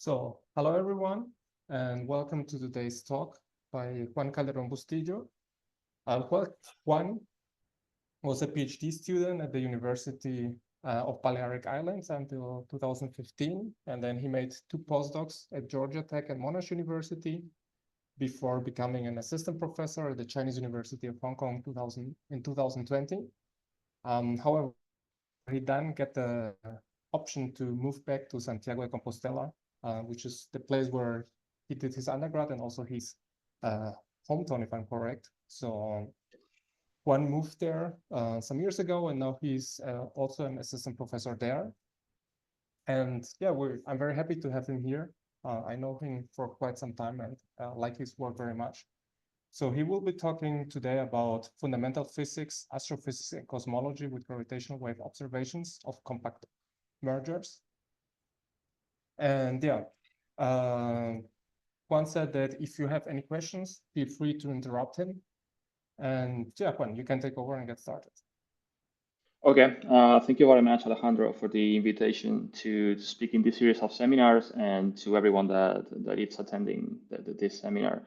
Hello everyone, and welcome to today's talk by Juan Calderón-Bustillo. Juan was a PhD student at the University of Balearic Islands until 2015, and then he made 2 postdocs at Georgia Tech and Monash University before becoming an assistant professor at the Chinese University of Hong Kong in 2020. However, he then got the option to move back to Santiago de Compostela, which is the place where he did his undergrad and also his hometown, if I'm correct. So Juan moved there some years ago, and now he's also an assistant professor there. And yeah, I'm very happy to have him here. I know him for quite some time and like his work very much. So he will be talking today about fundamental physics, astrophysics, and cosmology with gravitational wave observations of compact mergers. And yeah, Juan said that if you have any questions, feel free to interrupt him. And yeah, Juan, you can take over and get started. Okay, thank you very much, Alejandro, for the invitation to speak in this series of seminars and to everyone that is attending this seminar.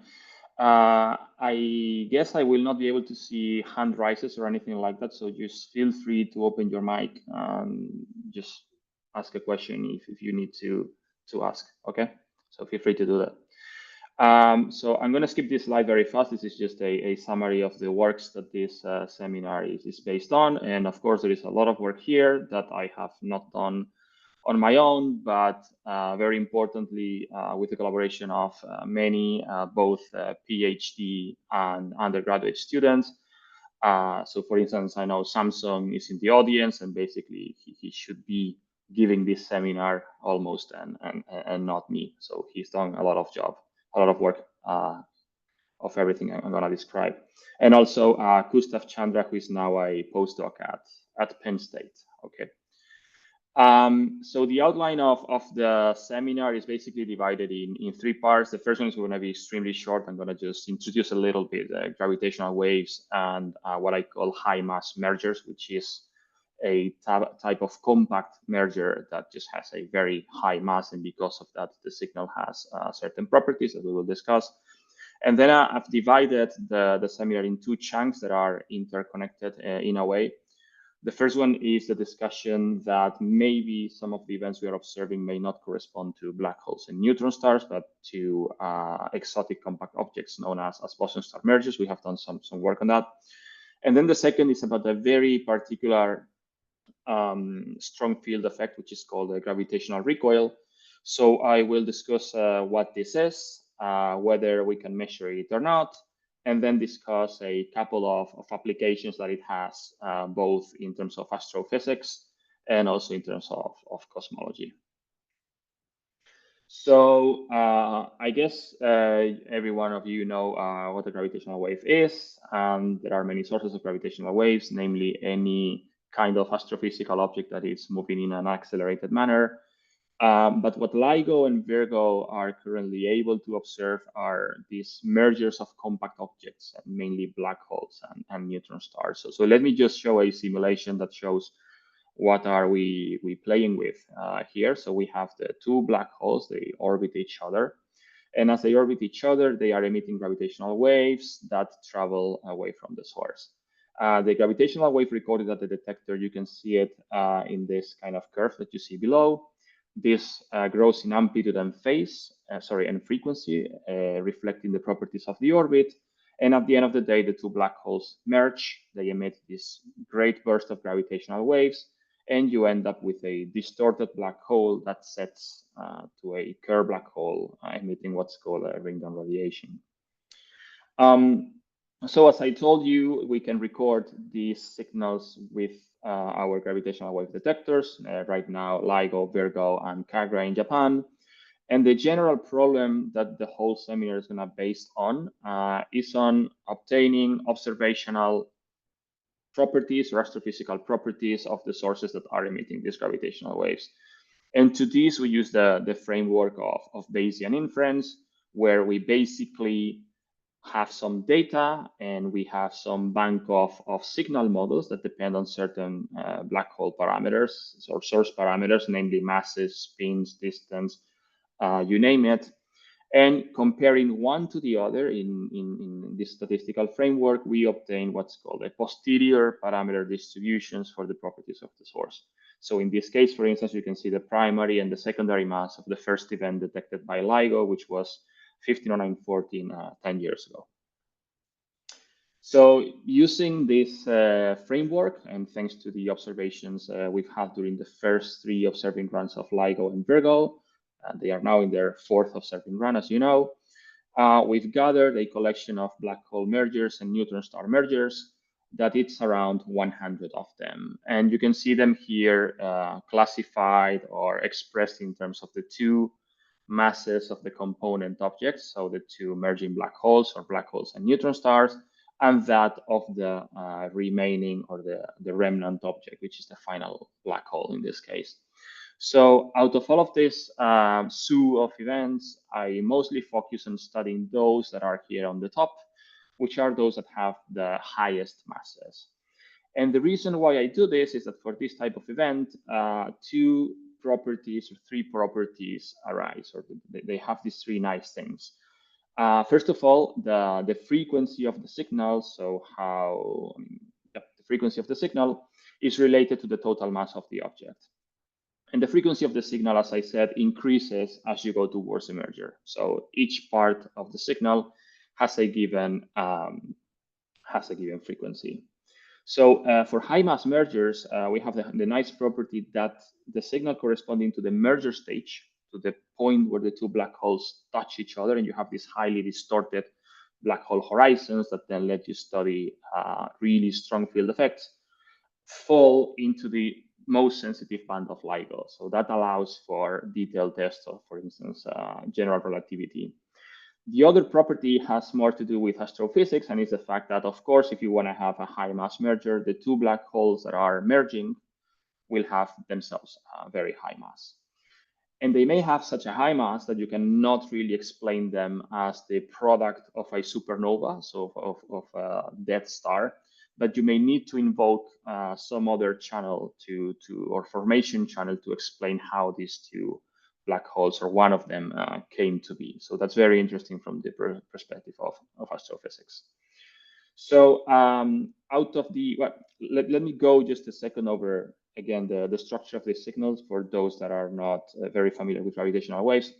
I guess I will not be able to see hand raises or anything like that, so just feel free to open your mic and just ask a question if you need to ask, okay? So feel free to do that. So I'm going to skip this slide very fast. This is just a summary of the works that this seminar is based on. And of course, there is a lot of work here that I have not done on my own, but very importantly, with the collaboration of many, both PhD and undergraduate students. So for instance, I know Samsung is in the audience, and basically he should be giving this seminar almost and not me. So he's done a lot of work of everything I'm going to describe. And also Gustav Chandra, who is now a postdoc at Penn State. Okay. So the outline of the seminar is basically divided in 3 parts. The first one is going to be extremely short. I'm going to just introduce a little bit gravitational waves and what I call high mass mergers, which is a type of compact merger that just has a very high mass, and because of that, the signal has certain properties that we will discuss. And then I've divided the seminar in 2 chunks that are interconnected in a way. The first one is the discussion that maybe some of the events we are observing may not correspond to black holes and neutron stars, but to exotic compact objects known as boson-star mergers. We have done some work on that. And then the second is about a very particular strong field effect, which is called a gravitational recoil. So I will discuss what this is, whether we can measure it or not, and then discuss a couple of applications that it has, both in terms of astrophysics and also in terms of cosmology. So I guess every one of you know what a gravitational wave is. There are many sources of gravitational waves, namely any kind of astrophysical object that is moving in an accelerated manner. But what LIGO and Virgo are currently able to observe are these mergers of compact objects, mainly black holes and neutron stars. So let me just show a simulation that shows what are we playing with here. So we have the 2 black holes, they orbit each other. And as they orbit each other, they are emitting gravitational waves that travel away from the source. The gravitational wave recorded at the detector, you can see it in this kind of curve that you see below. This grows in amplitude and phase, and frequency, reflecting the properties of the orbit. And at the end of the day, the 2 black holes merge. They emit this great burst of gravitational waves, and you end up with a distorted black hole that sets to a Kerr black hole, emitting what's called a ring-down radiation. So as I told you, we can record these signals with our gravitational wave detectors, right now LIGO, Virgo, and KAGRA in Japan. And the general problem that the whole seminar is going to be based on is on obtaining observational properties or astrophysical properties of the sources that are emitting these gravitational waves. And to this, we use the framework of Bayesian inference, where we basically have some data and we have some bank of signal models that depend on certain black hole parameters or source parameters, namely masses, spins, distance, you name it. And comparing one to the other in this statistical framework, we obtain what's called a posterior parameter distributions for the properties of the source. So in this case, for instance, you can see the primary and the secondary mass of the first event detected by LIGO, which was 150914 10 years ago. So using this framework, and thanks to the observations we've had during the first 3 observing runs of LIGO and Virgo, and they are now in their 4th observing run, as you know, we've gathered a collection of black hole mergers and neutron star mergers that it's around 100 of them. And you can see them here classified or expressed in terms of the 2 masses of the component objects, so the 2 merging black holes or black holes and neutron stars, and that of the remaining or the remnant object, which is the final black hole in this case. So out of all of this zoo of events, I mostly focus on studying those that are here on the top, which are those that have the highest masses. And the reason why I do this is that for this type of event, 2 properties or 3 properties arise, or they have these 3 nice things. First of all, the frequency of the signal, so the frequency of the signal is related to the total mass of the object. And the frequency of the signal, as I said, increases as you go towards a merger. So each part of the signal has a given frequency. So for high mass mergers, we have the nice property that the signal corresponding to the merger stage, to the point where the 2 black holes touch each other, and you have these highly distorted black hole horizons that then let you study really strong field effects, fall into the most sensitive band of LIGO. So that allows for detailed tests of, for instance, general relativity. The other property has more to do with astrophysics, and is the fact that, of course, if you want to have a high mass merger, the 2 black holes that are merging will have themselves very high mass. And they may have such a high mass that you cannot really explain them as the product of a supernova, so of a death star, but you may need to invoke some other channel or formation channel to explain how these 2 black holes, or one of them, came to be. So that's very interesting from the perspective of astrophysics. So out of the, let me go just a second over, again, the structure of these signals for those that are not very familiar with gravitational waves.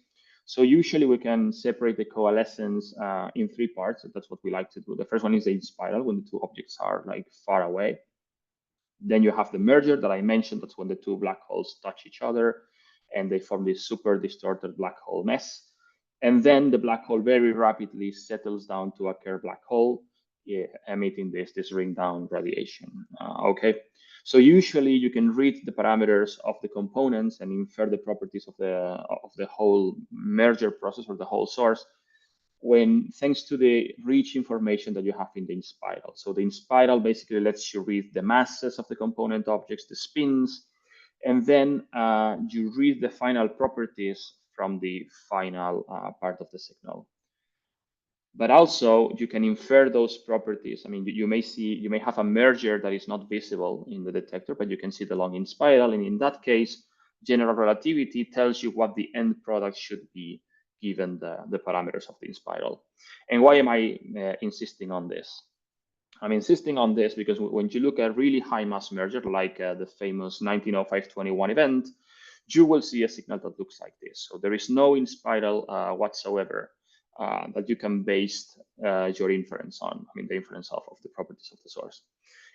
So usually we can separate the coalescence in 3 parts. That's what we like to do. The first one is the spiral, when the 2 objects are like far away. Then you have the merger that I mentioned. That's when the 2 black holes touch each other and they form this super distorted black hole mess. And then the black hole very rapidly settles down to a Kerr black hole, emitting this ring down radiation. Okay, so usually you can read the parameters of the components and infer the properties of the whole merger process or the whole source thanks to the rich information that you have in the inspiral. So the inspiral basically lets you read the masses of the component objects, the spins, and then you read the final properties from the final part of the signal. But also you can infer those properties. I mean, you may have a merger that is not visible in the detector, but you can see the long inspiral. And in that case, general relativity tells you what the end product should be given the parameters of the inspiral. And why am I insisting on this? I'm insisting on this because when you look at really high mass merger, like the famous 1905-21 event, you will see a signal that looks like this. So there is no inspiral whatsoever that you can base your inference on, I mean, the inference of the properties of the source.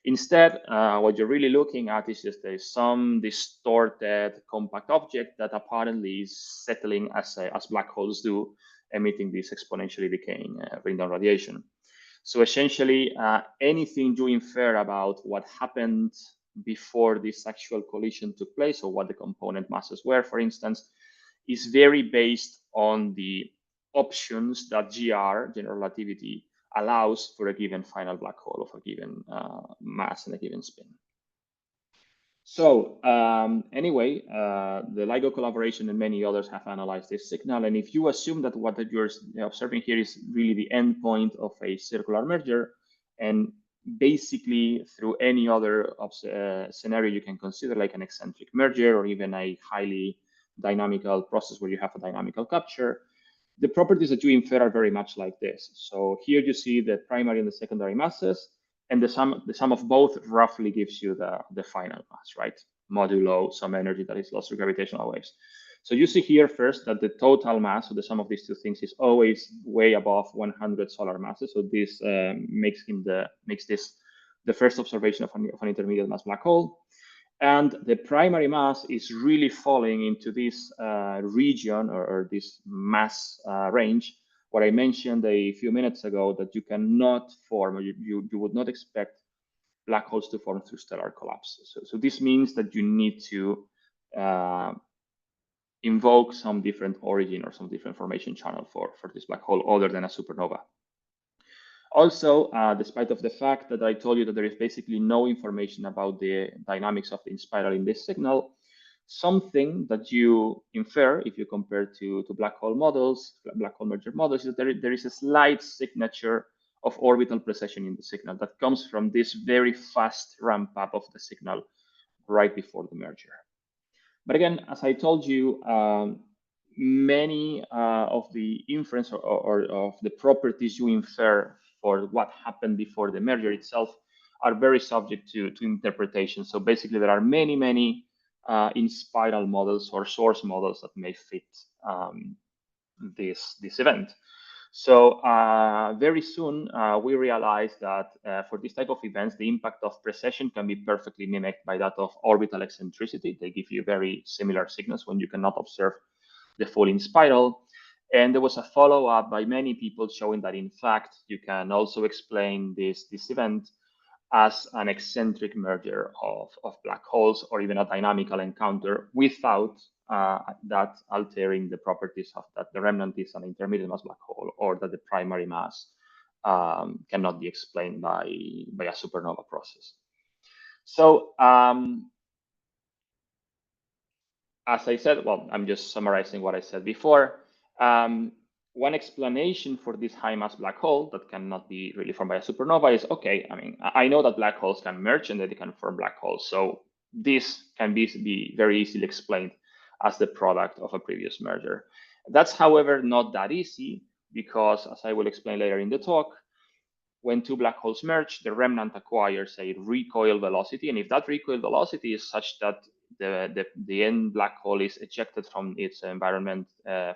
Instead, what you're really looking at is just some distorted compact object that apparently is settling as black holes do, emitting this exponentially decaying ring down radiation. So essentially, anything you infer about what happened before this actual collision took place, or what the component masses were, for instance, is very based on the options that GR, general relativity, allows for a given final black hole of a given mass and a given spin. So anyway, the LIGO collaboration and many others have analyzed this signal. And if you assume that what you're observing here is really the endpoint of a circular merger, and basically through any other scenario you can consider, like an eccentric merger or even a highly dynamical process where you have a dynamical capture, the properties that you infer are very much like this. So here you see the primary and the secondary masses, and the sum of both roughly gives you the final mass, right? Modulo some energy that is lost through gravitational waves. So you see here first that the total mass of the sum of these two things is always way above 100 solar masses. So this makes this the first observation of an intermediate mass black hole. And the primary mass is really falling into this region or this mass range, what I mentioned a few minutes ago, that you cannot form, or you would not expect black holes to form through stellar collapse. So this means that you need to invoke some different origin or some different formation channel for this black hole other than a supernova. Also, despite of the fact that I told you that there is basically no information about the dynamics of the inspiral in this signal, something that you infer if you compare to black hole models, black hole merger models, is that there is a slight signature of orbital precession in the signal that comes from this very fast ramp up of the signal right before the merger. But again, as I told you, many of the inference or of the properties you infer for what happened before the merger itself are very subject to interpretation. So basically, there are many in-spiral models or source models that may fit this event. So very soon, we realized that for this type of events, the impact of precession can be perfectly mimicked by that of orbital eccentricity. They give you very similar signals when you cannot observe the full in-spiral. And there was a follow-up by many people showing that, in fact, you can also explain this event as an eccentric merger of black holes or even a dynamical encounter without that altering the properties of that the remnant is an intermediate mass black hole or that the primary mass cannot be explained by a supernova process. So as I said, well, I'm just summarizing what I said before. One explanation for this high mass black hole that cannot be really formed by a supernova is, okay, I mean, I know that black holes can merge and that they can form black holes. So this can be very easily explained as the product of a previous merger. That's, however, not that easy because, as I will explain later in the talk, when two black holes merge, the remnant acquires a recoil velocity. And if that recoil velocity is such that the end black hole is ejected from its environment,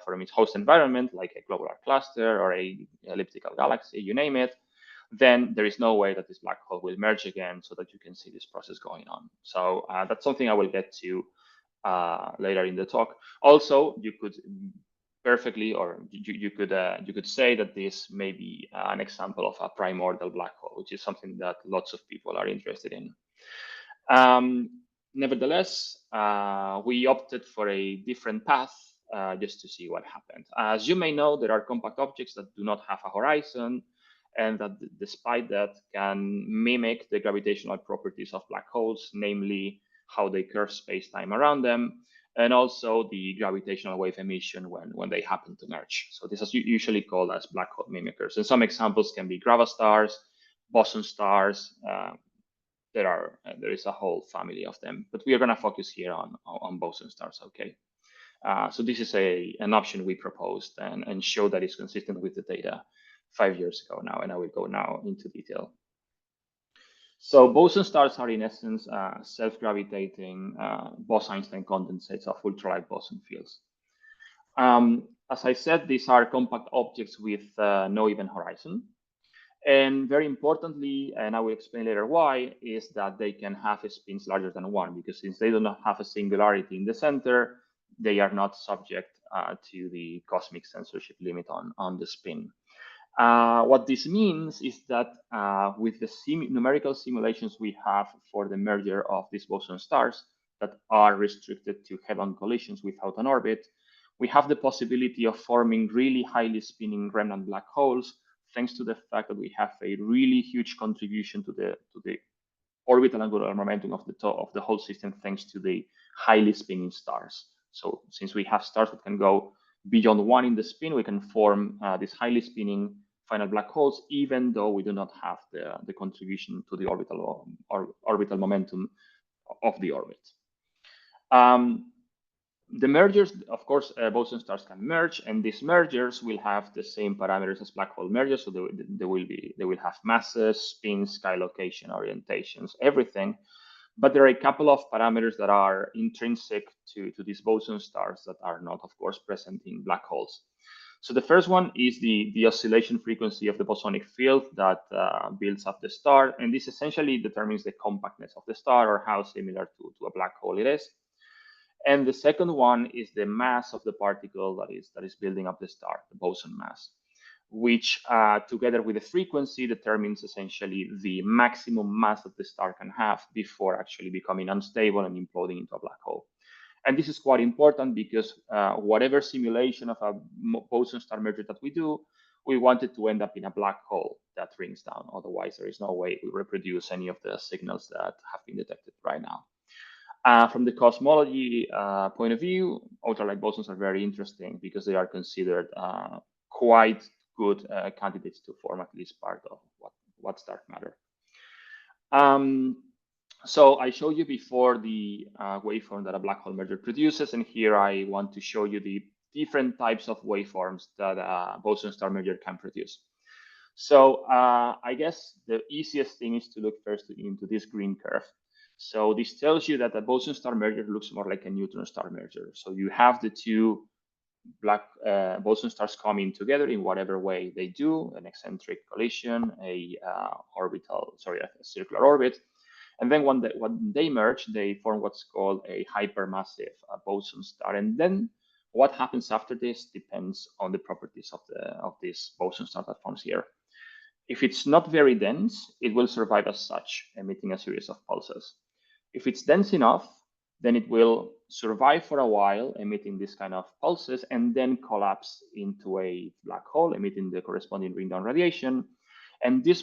from its host environment, like a globular cluster or a elliptical galaxy, you name it, then there is no way that this black hole will merge again so that you can see this process going on. So that's something I will get to later in the talk. Also, you could perfectly, or you could say that this may be an example of a primordial black hole, which is something that lots of people are interested in. Nevertheless, we opted for a different path just to see what happened. As you may know, there are compact objects that do not have a horizon, and that despite that can mimic the gravitational properties of black holes, namely how they curve space-time around them, and also the gravitational wave emission when they happen to merge. So this is usually called as black hole mimickers. And some examples can be gravastars, boson-stars. There is a whole family of them, but we are going to focus here on boson-stars. Okay. So this is an option we proposed and show that it's consistent with the data 5 years ago now, and I will go now into detail. So boson-stars are in essence self-gravitating Bose-Einstein condensates of ultralight boson fields. As I said, these are compact objects with no event horizon. And very importantly, and I will explain later why, is that they can have spins larger than 1, because since they do not have a singularity in the center, they are not subject to the cosmic censorship limit on the spin. What this means is that with the numerical simulations we have for the merger of these boson stars that are restricted to head-on collisions without an orbit, we have the possibility of forming really highly spinning remnant black holes, thanks to the fact that we have a really huge contribution to the orbital angular momentum of the whole system, thanks to the highly spinning stars. So since we have stars that can go beyond 1 in the spin, we can form these highly spinning final black holes, even though we do not have the contribution to the orbital momentum of the orbit. The mergers, of course, boson stars can merge, and these mergers will have the same parameters as black hole mergers. So they will have masses, spins, sky location, orientations, everything. But there are a couple of parameters that are intrinsic to these boson stars that are not, of course, present in black holes. So the first one is the oscillation frequency of the bosonic field that builds up the star, and this essentially determines the compactness of the star or how similar to a black hole it is. And the second one is the mass of the particle that is building up the star, the boson mass, which together with the frequency determines essentially the maximum mass that the star can have before actually becoming unstable and imploding into a black hole. And this is quite important because whatever simulation of a boson star merger that we do, we want it to end up in a black hole that rings down. Otherwise, there is no way we reproduce any of the signals that have been detected right now. From the cosmology point of view, ultralight bosons are very interesting because they are considered quite good candidates to form at least part of what's dark matter. So I showed you before the waveform that a black hole merger produces, and here I want to show you the different types of waveforms that a boson star merger can produce. So I guess the easiest thing is to look first into this green curve. So this tells you that the boson star merger looks more like a neutron star merger. So you have the two black boson stars coming together in whatever way they do, an eccentric collision, a circular orbit. And then when they merge, they form what's called a hypermassive boson star. And then what happens after this depends on the properties of this boson star that forms here. If it's not very dense, it will survive as such, emitting a series of pulses. If it's dense enough, then it will survive for a while, emitting this kind of pulses, and then collapse into a black hole, emitting the corresponding ring-down radiation. And this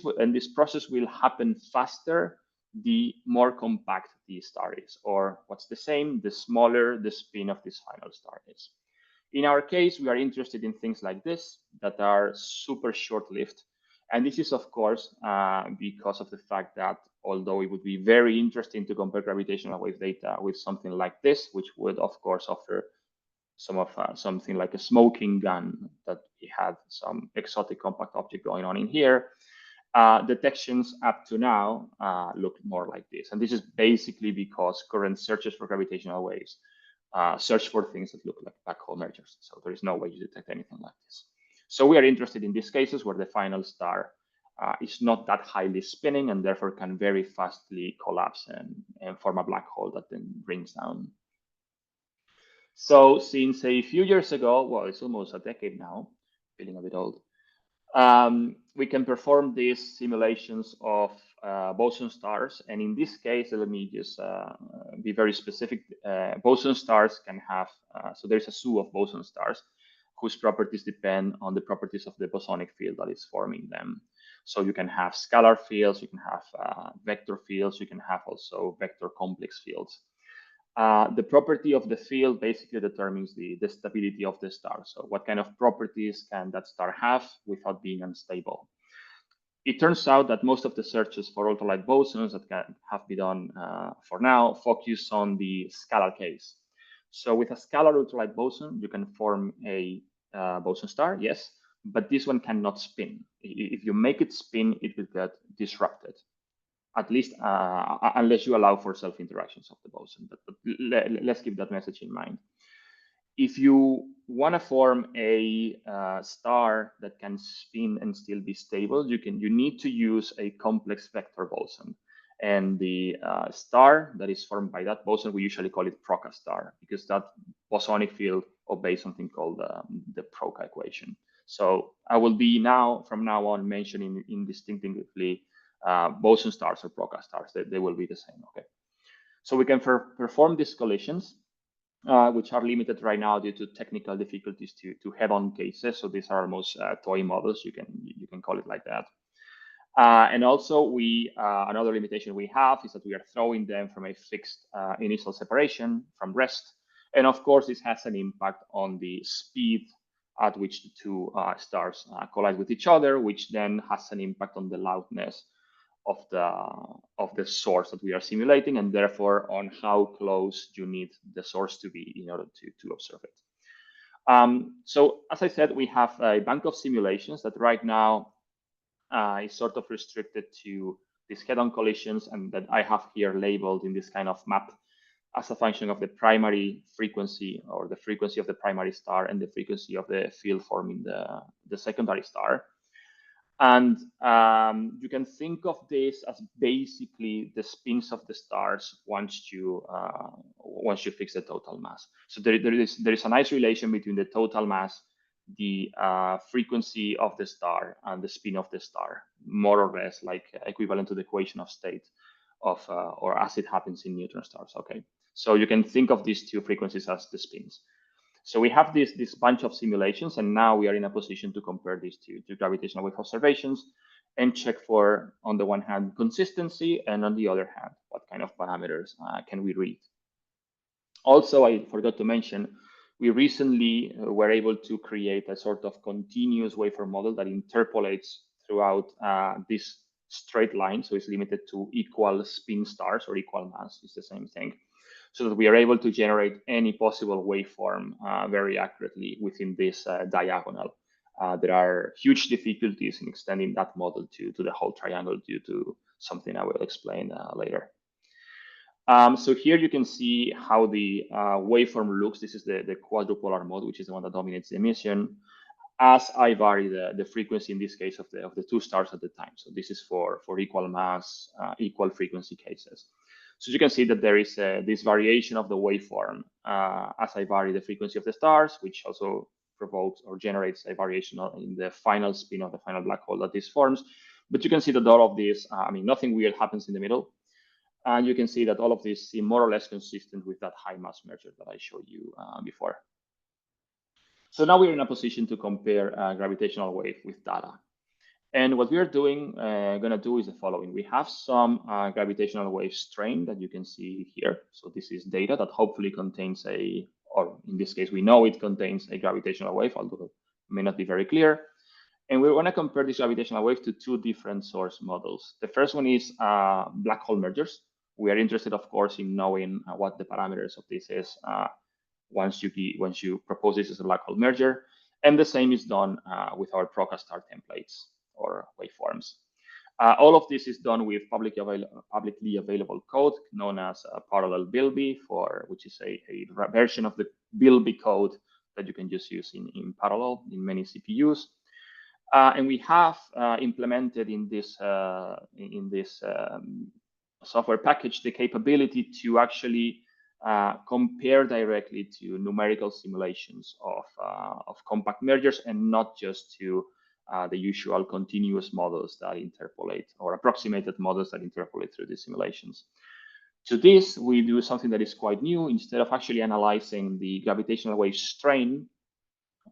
process will happen faster the more compact the star is, or what's the same, the smaller the spin of this final star is. In our case, we are interested in things like this that are super short-lived. And this is, of course, because of the fact that although it would be very interesting to compare gravitational wave data with something like this, which would, of course, offer something like a smoking gun that we had some exotic compact object going on in here, detections up to now look more like this. And this is basically because current searches for gravitational waves search for things that look like black hole mergers. So there is no way to detect anything like this. So we are interested in these cases where the final star is not that highly spinning and therefore can very fastly collapse and form a black hole that then rings down. So since a few years ago, well, it's almost a decade now, feeling a bit old, we can perform these simulations of boson stars. And in this case, let me just be very specific. Boson stars can have, so there's a zoo of boson stars whose properties depend on the properties of the bosonic field that is forming them. So you can have scalar fields, you can have vector fields, you can have also vector complex fields. The property of the field basically determines the stability of the star. So what kind of properties can that star have without being unstable? It turns out that most of the searches for ultralight bosons that have been done for now focus on the scalar case. So with a scalar ultralight boson, you can form a boson star, yes, but this one cannot spin. If you make it spin, it will get disrupted, at least unless you allow for self-interactions of the boson. But let's keep that message in mind. If you want to form a star that can spin and still be stable, you need to use a complex vector boson. And the star that is formed by that boson, we usually call it Proca star, because that bosonic field obeys something called the Proca equation. So I will be from now on mentioning indistinctively boson stars or Proca stars. They will be the same, okay? So we can perform these collisions, which are limited right now due to technical difficulties to head-on cases. So these are almost toy models. You can call it like that. And also, another limitation we have is that we are throwing them from a fixed initial separation from rest. And of course, this has an impact on the speed at which the two stars collide with each other, which then has an impact on the loudness of the source that we are simulating, and therefore on how close you need the source to be in order to observe it. So as I said, we have a bank of simulations that right now is sort of restricted to these head-on collisions, and that I have here labeled in this kind of map as a function of the primary frequency, or the frequency of the primary star, and the frequency of the field forming the secondary star. And you can think of this as basically the spins of the stars once you fix the total mass. So there is a nice relation between the total mass, the frequency of the star, and the spin of the star, more or less like equivalent to the equation of state of, or as it happens in neutron stars. Okay, so you can think of these two frequencies as the spins. So we have this bunch of simulations, and now we are in a position to compare these to gravitational wave observations and check for, on the one hand, consistency, and on the other hand, what kind of parameters can we read. Also, I forgot to mention, we recently were able to create a sort of continuous waveform model that interpolates throughout this straight line. So it's limited to equal spin stars, or equal mass, it's the same thing, so that we are able to generate any possible waveform very accurately within this diagonal. There are huge difficulties in extending that model to the whole triangle due to something I will explain later. So here you can see how the waveform looks. This is the quadrupolar mode, which is the one that dominates the emission, as I vary the frequency, in this case, of the two stars at the time. So this is for equal mass, equal frequency cases. So you can see that there is this variation of the waveform as I vary the frequency of the stars, which also provokes or generates a variation in the final spin of the final black hole that this forms. But you can see that all of this, I mean, nothing weird happens in the middle. And you can see that all of this seem more or less consistent with that high mass merger that I showed you before. So now we're in a position to compare gravitational wave with data. And what we are doing, gonna do is the following. We have some gravitational wave strain that you can see here. So this is data that hopefully contains or in this case, we know it contains a gravitational wave, although it may not be very clear. And we want to compare this gravitational wave to two different source models. The first one is black hole mergers. We are interested, of course, in knowing what the parameters of this is once you propose this as a black hole merger. And the same is done with our ProKSTAR templates or waveforms. All of this is done with publicly available code known as parallel Bilby, which is a version of the Bilby code that you can just use in parallel in many CPUs. And we have implemented in this software package the capability to actually compare directly to numerical simulations of compact mergers, and not just to the usual continuous models that interpolate, or approximated models that interpolate through these simulations. To this, we do something that is quite new. Instead of actually analyzing the gravitational wave strain,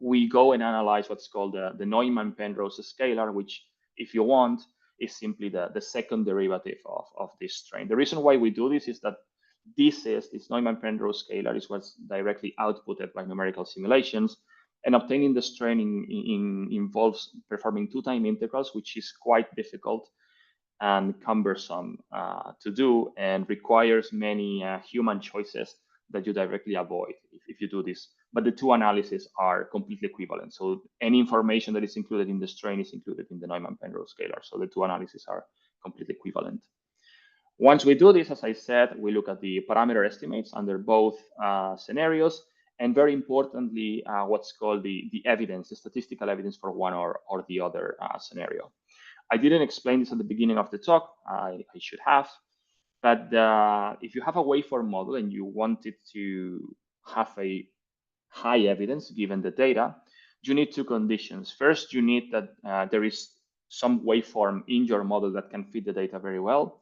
we go and analyze what's called the Neumann-Penrose scalar, which, if you want, is simply the second derivative of this strain. The reason why we do this is that this Neumann-Penrose scalar is what's directly outputted by numerical simulations, and obtaining the strain involves performing two-time integrals, which is quite difficult and cumbersome to do, and requires many human choices that you directly avoid if you do this. But the two analyses are completely equivalent. So any information that is included in the strain is included in the Neumann-Penrose scalar. So the two analyses are completely equivalent. Once we do this, as I said, we look at the parameter estimates under both scenarios, and very importantly, what's called the evidence, the statistical evidence for one or the other scenario. I didn't explain this at the beginning of the talk. I should have. But if you have a waveform model and you want it to have a high evidence given the data, you need two conditions. First, you need that there is some waveform in your model that can fit the data very well,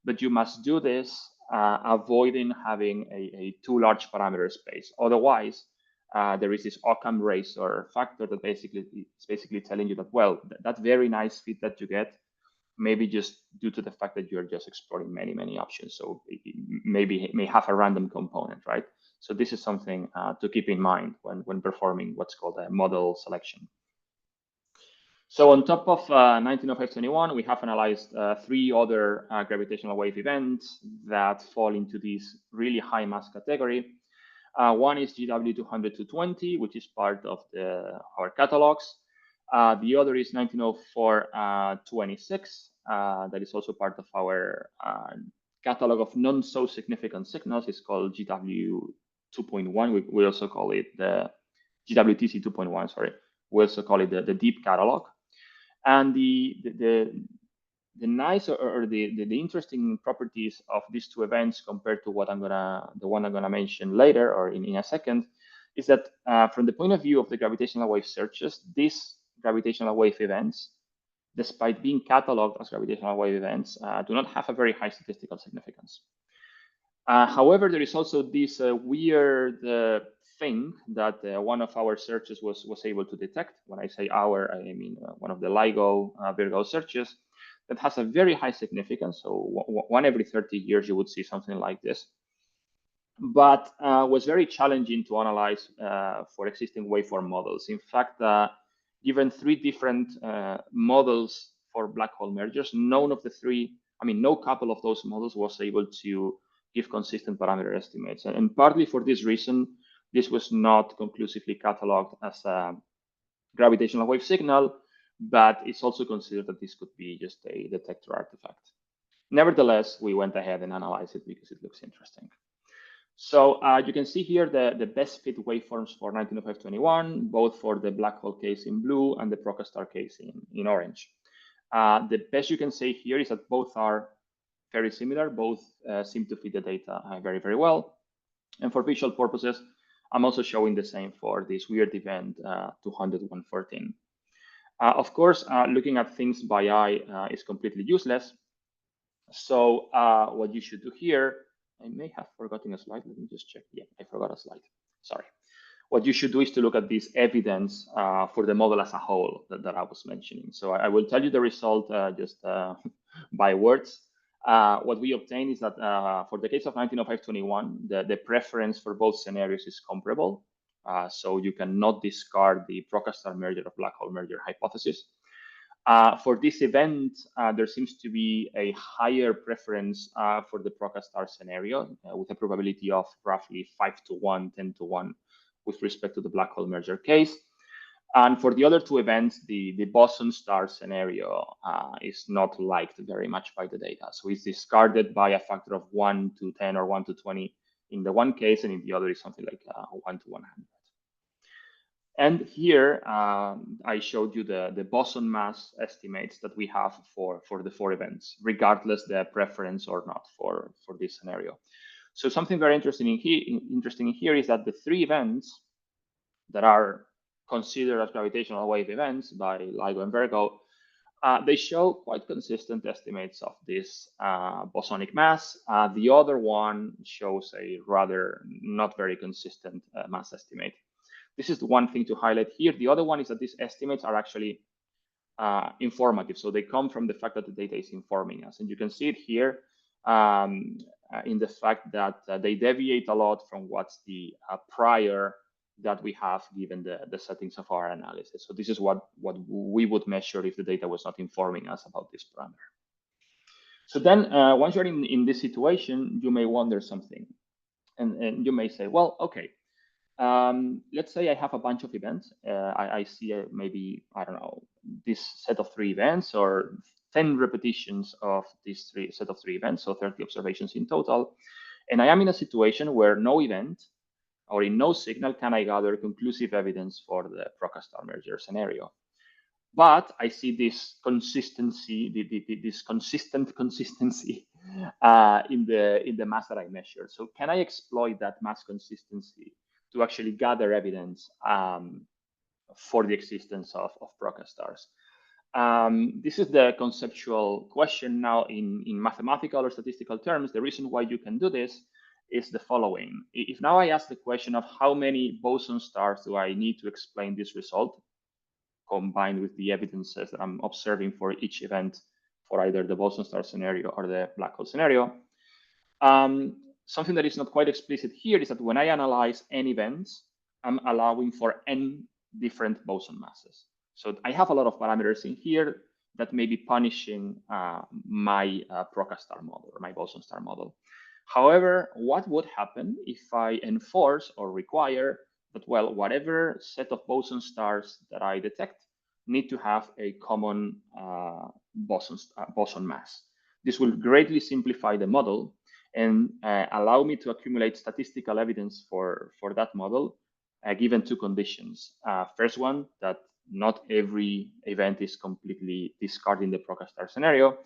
but you must do this avoiding having a too large parameter space. Otherwise, there is this Occam razor factor that is basically telling you that, well, that very nice fit that you get, maybe just due to the fact that you're just exploring many options. So it may have a random component, right? So this is something to keep in mind when performing what's called a model selection. So on top of 190521, we have analyzed 3 other gravitational wave events that fall into this really high mass category. One is GW200-220, which is part of our catalogs. The other is 1904-26, that is also part of our catalog of non-so-significant signals. It's called GW2.1. We also call it the GWTC 2.1, sorry. We also call it the deep catalog. And the nice or the interesting properties of these 2 events compared to the one I'm gonna mention later or in a second, is that from the point of view of the gravitational wave searches, these gravitational wave events, despite being cataloged as gravitational wave events, do not have a very high statistical significance. However, there is also this weird thing that one of our searches was able to detect. When I say our, I mean one of the LIGO-Virgo searches that has a very high significance. So one every 30 years, you would see something like this. But was very challenging to analyze for existing waveform models. In fact, given 3 different models for black hole mergers, none of the 3, I mean, no couple of those models was able to give consistent parameter estimates. And partly for this reason, this was not conclusively cataloged as a gravitational wave signal, but it's also considered that this could be just a detector artifact. Nevertheless, we went ahead and analyzed it because it looks interesting. So you can see here the best fit waveforms for 190521, both for the black hole case in blue and the Procastar case in orange. The best you can say here is that both are very similar. Both seem to fit the data very, very well. And for visual purposes, I'm also showing the same for this weird event 200-114. Of course, looking at things by eye is completely useless. So what you should do here, I may have forgotten a slide. Let me just check. Yeah, I forgot a slide. Sorry. What you should do is to look at this evidence for the model as a whole that I was mentioning. So I will tell you the result just by words. What we obtain is that for the case of 190521, the preference for both scenarios is comparable. So you cannot discard the Procastar merger or black hole merger hypothesis. For this event, there seems to be a higher preference for the Procastar scenario with a probability of roughly 5-1, 10-1 with respect to the black hole merger case. And for the other 2 events, the boson-star scenario is not liked very much by the data. So it's discarded by a factor of 1-10 or 1-20 in the one case, and in the other is something like 1-100. And here I showed you the boson mass estimates that we have for the 4 events, regardless the preference or not for this scenario. So something very interesting in here is that the 3 events that are considered as gravitational wave events by LIGO and Virgo, they show quite consistent estimates of this bosonic mass. The other one shows a rather not very consistent mass estimate. This is the one thing to highlight here. The other one is that these estimates are actually informative. So they come from the fact that the data is informing us. And you can see it here in the fact that they deviate a lot from what's the prior that we have given the settings of our analysis. So this is what we would measure if the data was not informing us about this parameter. So then once you're in this situation, you may wonder something. And you may say, well, okay, let's say I have a bunch of events. I see maybe, I don't know, this set of 3 events or 10 repetitions of this set of 3 events, so 30 observations in total. And I am in a situation where no event or in no signal can I gather conclusive evidence for the Procastar merger scenario. But I see this consistency, this consistent consistency in the mass that I measure. So can I exploit that mass consistency to actually gather evidence for the existence of Procastars? This is the conceptual question now in mathematical or statistical terms. The reason why you can do this is the following. If now I ask the question of how many boson stars do I need to explain this result, combined with the evidences that I'm observing for each event for either the boson star scenario or the black hole scenario, something that is not quite explicit here is that when I analyze n events, I'm allowing for n different boson masses. So I have a lot of parameters in here that may be punishing my Procastar model or my boson-star model. However, what would happen if I enforce or require that, well, whatever set of boson stars that I detect need to have a common boson mass? This will greatly simplify the model and allow me to accumulate statistical evidence for that model given two conditions. First one, that not every event is completely discarding the Procastar scenario.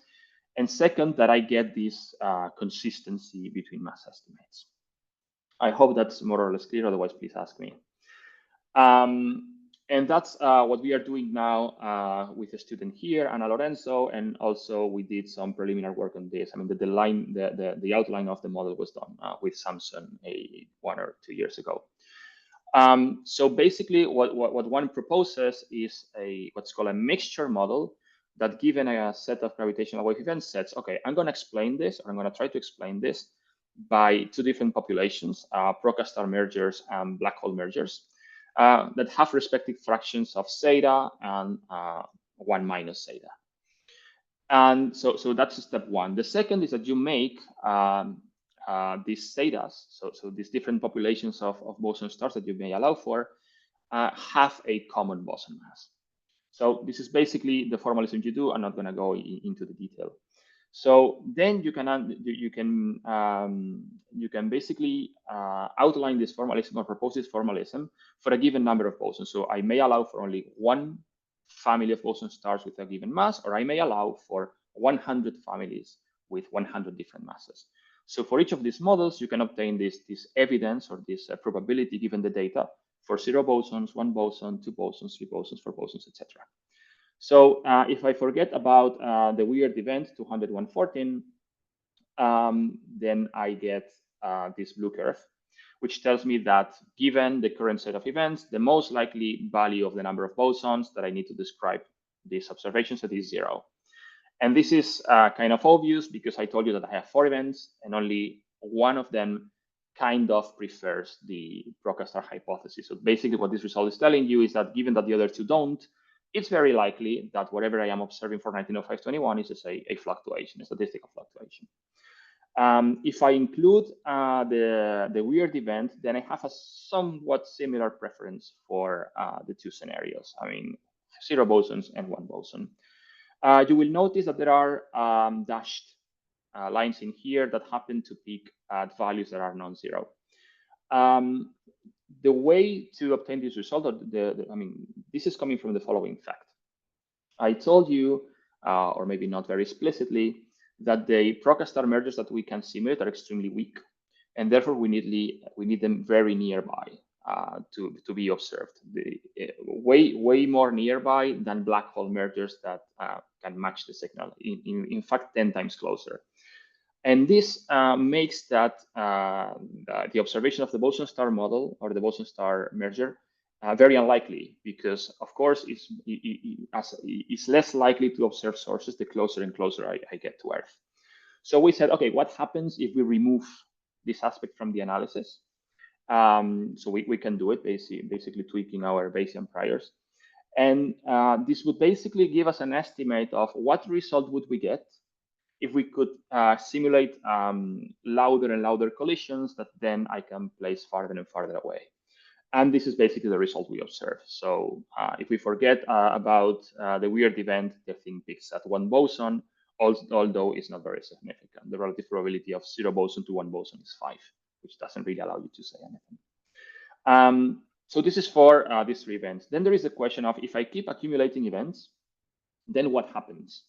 And second, that I get this consistency between mass estimates. I hope that's more or less clear, otherwise please ask me. And that's what we are doing now with a student here, Ana Lorenzo, and also we did some preliminary work on this. I mean, the outline of the model was done with Samson 1 or 2 years ago. So basically, what one proposes is what's called a mixture model that, given a set of gravitational wave event sets, okay, I'm going to explain this, or I'm going to try to explain this by two different populations, Procastar mergers and black hole mergers, that have respective fractions of zeta and 1 minus zeta. And so that's step one. The second is that you make these zetas, so these different populations of boson stars that you may allow for, have a common boson mass. So this is basically the formalism you do. I'm not going to go into the detail. So then you can basically outline this formalism or propose this formalism for a given number of bosons. So I may allow for only one family of boson stars with a given mass, or I may allow for 100 families with 100 different masses. So for each of these models, you can obtain this evidence or this probability given the data for 0 bosons, 1 boson, 2 bosons, 3 bosons, 4 bosons, etc. So if I forget about the weird event 200-114, then I get this blue curve, which tells me that given the current set of events, the most likely value of the number of bosons that I need to describe this observation set is 0. And this is kind of obvious because I told you that I have 4 events and only one of them kind of prefers the Procastar hypothesis. So basically what this result is telling you is that given that the other two don't, it's very likely that whatever I am observing for 1905-21 is just a fluctuation, a statistical fluctuation. If I include the weird event, then I have a somewhat similar preference for the two scenarios. I mean, 0 bosons and 1 boson. You will notice that there are dashed lines in here that happen to peak at values that are non-zero. The way to obtain this result, I mean, this is coming from the following fact. I told you, or maybe not very explicitly, that the Procastar mergers that we can simulate are extremely weak, and therefore we need them very nearby to be observed. Way more nearby than black hole mergers that can match the signal. In fact, 10 times closer. And this makes that the observation of the boson-star model or the boson-star merger very unlikely, because of course it's less likely to observe sources the closer and closer I get to Earth. So we said, okay, what happens if we remove this aspect from the analysis? So we can do it, basically tweaking our Bayesian priors. And this would basically give us an estimate of what result would we get if we could simulate louder and louder collisions that then I can place farther and farther away. And this is basically the result we observe. So if we forget about the weird event, the thing peaks at 1 boson, although it's not very significant. The relative probability of 0 boson to 1 boson is 5, which doesn't really allow you to say anything. So this is for these 3 events. Then there is the question of, if I keep accumulating events, then what happens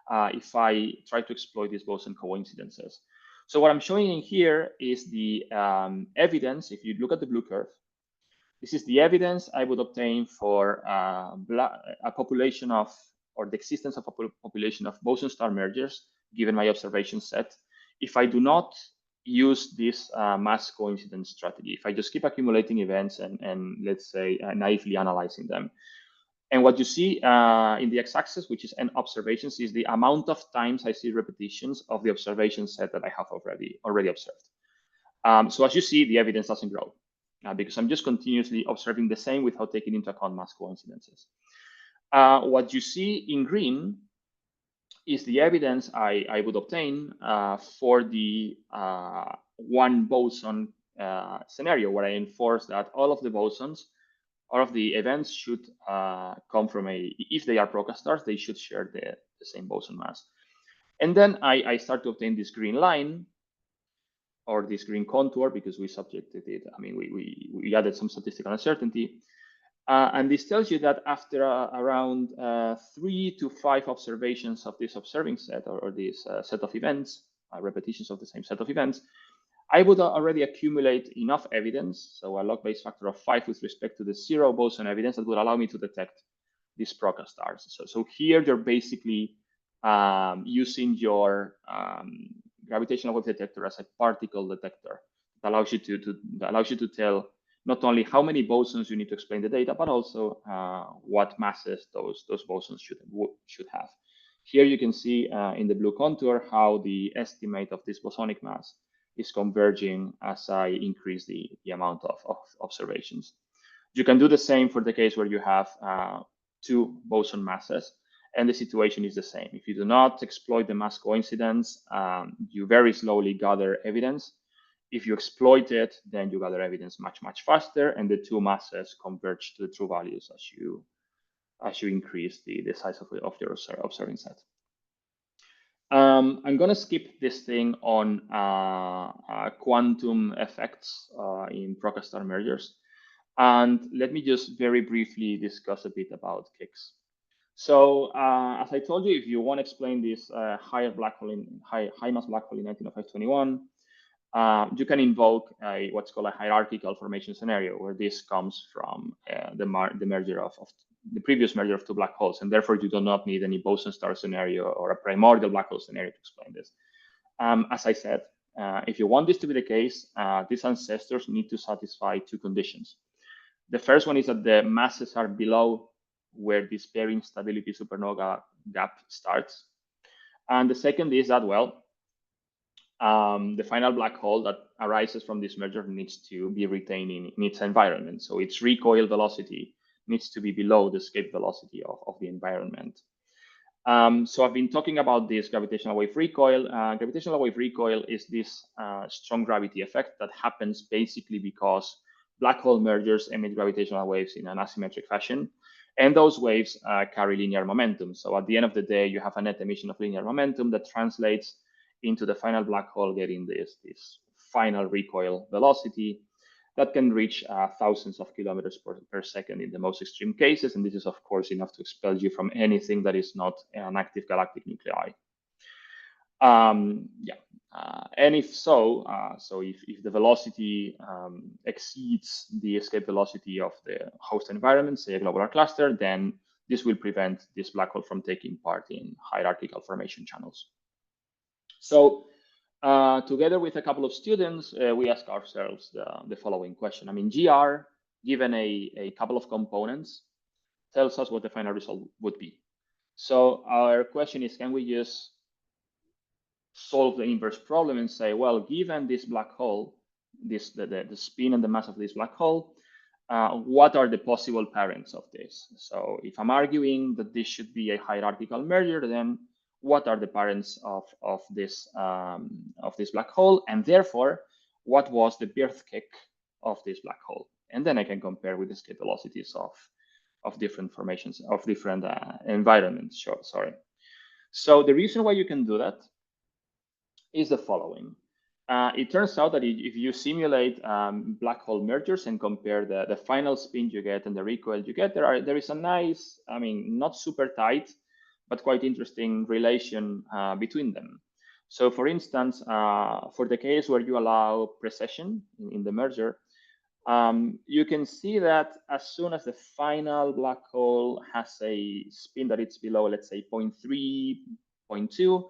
if I try to exploit these boson coincidences? So what I'm showing in here is the evidence. If you look at the blue curve, this is the evidence I would obtain for a population of, or the existence of a population of boson-star mergers, given my observation set, if I do not use this mass coincidence strategy, if I just keep accumulating events and let's say naively analyzing them. And what you see in the x-axis, which is n observations, is the amount of times I see repetitions of the observation set that I have already observed. So as you see, the evidence doesn't grow because I'm just continuously observing the same without taking into account mass coincidences. What you see in green is the evidence I would obtain for the one boson scenario, where I enforce that all of the bosons, all of the events should come from if they are procastars, they should share the same boson mass. And then I start to obtain this green line, or this green contour, because we subjected it, I mean, we added some statistical uncertainty. And this tells you that after around 3 to 5 observations of this observing set, or this set of events, repetitions of the same set of events, I would already accumulate enough evidence, so a log-based factor of 5 with respect to the 0 boson evidence, that would allow me to detect these procastars. So here you're basically using your gravitational wave detector as a particle detector. That allows you to tell not only how many bosons you need to explain the data, but also what masses those bosons should have. Here you can see in the blue contour how the estimate of this bosonic mass is converging as I increase the amount of observations. You can do the same for the case where you have 2 boson masses, and the situation is the same. If you do not exploit the mass coincidence, you very slowly gather evidence. If you exploit it, then you gather evidence much, much faster, and the 2 masses converge to the true values as you increase the size of your observing set. I'm going to skip this thing on quantum effects in procastar mergers. And let me just very briefly discuss a bit about kicks. So as I told you, if you want to explain this high mass black hole in 1905-21, you can invoke what's called a hierarchical formation scenario, where this comes from the merger of the previous merger of 2 black holes, and therefore you do not need any boson-star scenario or a primordial black hole scenario to explain this. As I said, if you want this to be the case, these ancestors need to satisfy 2 conditions. The first one is that the masses are below where this pairing stability supernova gap starts. And the second is that, well, the final black hole that arises from this merger needs to be retained in its environment. So its recoil velocity needs to be below the escape velocity of the environment. So I've been talking about this gravitational wave recoil. Gravitational wave recoil is this strong gravity effect that happens basically because black hole mergers emit gravitational waves in an asymmetric fashion, and those waves carry linear momentum. So at the end of the day, you have a net emission of linear momentum that translates into the final black hole getting this final recoil velocity that can reach thousands of kilometers per second in the most extreme cases. And this is, of course, enough to expel you from anything that is not an active galactic nuclei. And if so, if the velocity exceeds the escape velocity of the host environment, say a globular cluster, then this will prevent this black hole from taking part in hierarchical formation channels. So together with a couple of students, we ask ourselves the following question. I mean, GR, given a couple of components, tells us what the final result would be. So our question is, can we just solve the inverse problem and say, well, given this black hole, the spin and the mass of this black hole, what are the possible parents of this? So if I'm arguing that this should be a hierarchical merger, then what are the parents of this black hole? And therefore, what was the birth kick of this black hole? And then I can compare with the escape velocities of different formations, of different environments. Sure, sorry. So the reason why you can do that is the following. It turns out that if you simulate black hole mergers and compare the final spin you get and the recoil you get, there is a nice, I mean, not super tight, but quite interesting relation between them. So for instance, for the case where you allow precession in the merger, you can see that as soon as the final black hole has a spin that it's below, let's say 0.3, 0.2,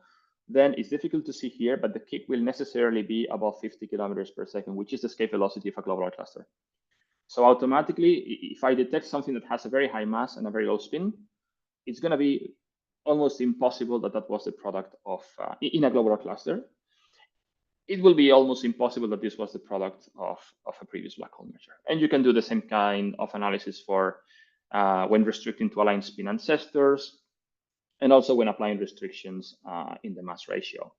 then it's difficult to see here, but the kick will necessarily be above 50 kilometers per second, which is the escape velocity of a globular cluster. So automatically, if I detect something that has a very high mass and a very low spin, it's going to be almost impossible that was the product of, in a globular cluster. It will be almost impossible that this was the product of a previous black hole merger. And you can do the same kind of analysis for when restricting to aligned spin ancestors, and also when applying restrictions in the mass ratio.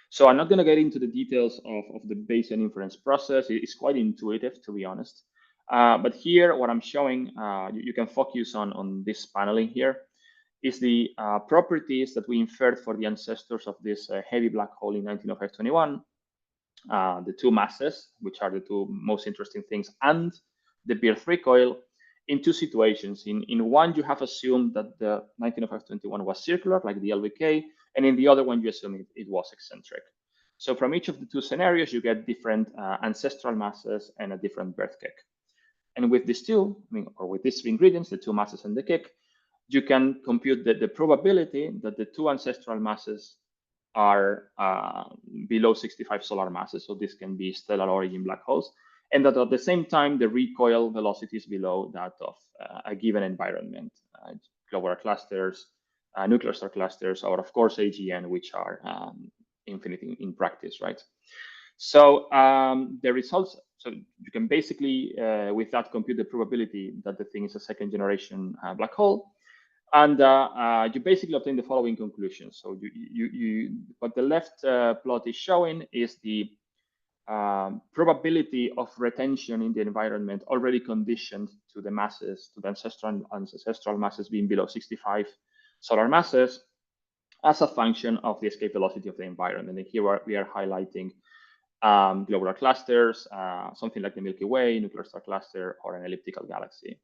So I'm not going to get into the details of the Bayesian inference process. It's quite intuitive, to be honest. But here, what I'm showing, you can focus on this paneling here, is the properties that we inferred for the ancestors of this heavy black hole in 1905-21, the two masses, which are the two most interesting things, and the birth recoil in two situations. In one, you have assumed that the 1905-21 was circular, like the LBK, and in the other one, you assume it was eccentric. So from each of the two scenarios, you get different ancestral masses and a different birth kick. And with these two, or with these three ingredients, the two masses and the kick, you can compute the probability that the two ancestral masses are below 65 solar masses. So this can be stellar origin black holes. And that at the same time, the recoil velocity is below that of a given environment, globular clusters, nuclear star clusters, or of course AGN, which are infinite in practice, right? So the results, so you can basically, with that, compute the probability that the thing is a second generation black hole. And you basically obtain the following conclusions. So what the left plot is showing is the probability of retention in the environment already conditioned to the masses, to the ancestral masses being below 65 solar masses as a function of the escape velocity of the environment. And here we are highlighting globular clusters, something like the Milky Way, nuclear star cluster, or an elliptical galaxy.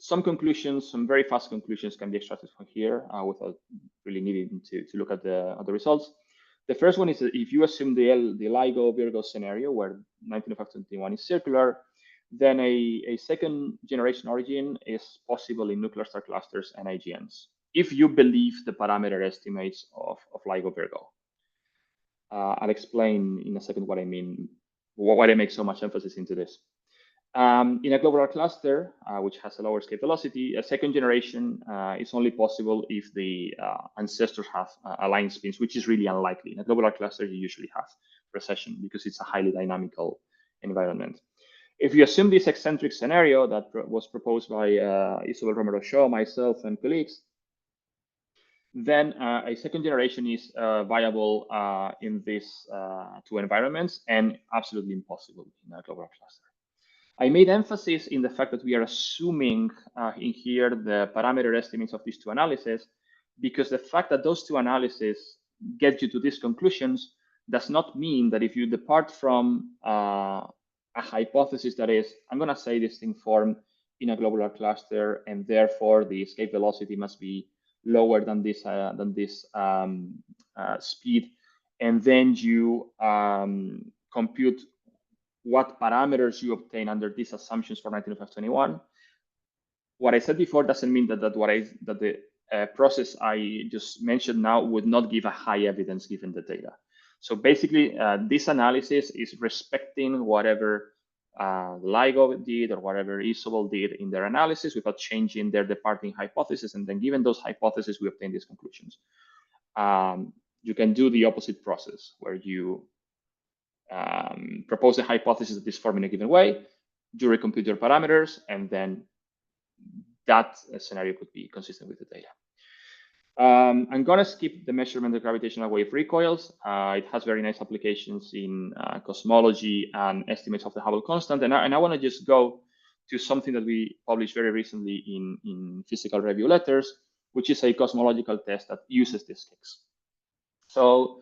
Some conclusions, some very fast conclusions can be extracted from here without really needing to look at the results. The first one is that if you assume the LIGO-Virgo scenario where 1905-21 is circular, then a second generation origin is possible in nuclear star clusters and IGNs, if you believe the parameter estimates of LIGO-Virgo. I'll explain in a second what I mean, why I make so much emphasis into this. In a globular cluster, which has a lower escape velocity, a second generation is only possible if the ancestors have aligned spins, which is really unlikely. In a globular cluster, you usually have precession because it's a highly dynamical environment. If you assume this eccentric scenario that was proposed by Isabel Romero-Shaw, myself, and colleagues, then a second generation is viable in these two environments and absolutely impossible in a globular cluster. I made emphasis in the fact that we are assuming in here the parameter estimates of these two analyses, because the fact that those two analyses get you to these conclusions does not mean that if you depart from a hypothesis that is, I'm going to say this thing formed in a globular cluster, and therefore the escape velocity must be lower than this speed, and then you compute what parameters you obtain under these assumptions for 1905-21. What I said before doesn't mean that the process I just mentioned now would not give a high evidence given the data. So basically, this analysis is respecting whatever LIGO did or whatever Isabel did in their analysis without changing their departing hypothesis. And then given those hypotheses, we obtain these conclusions. You can do the opposite process where you propose a hypothesis that is formed in a given way, you recompute your parameters, and then that scenario could be consistent with the data. I'm going to skip the measurement of gravitational wave recoils. It has very nice applications in cosmology and estimates of the Hubble constant. And I want to just go to something that we published very recently in Physical Review Letters, which is a cosmological test that uses these kicks. So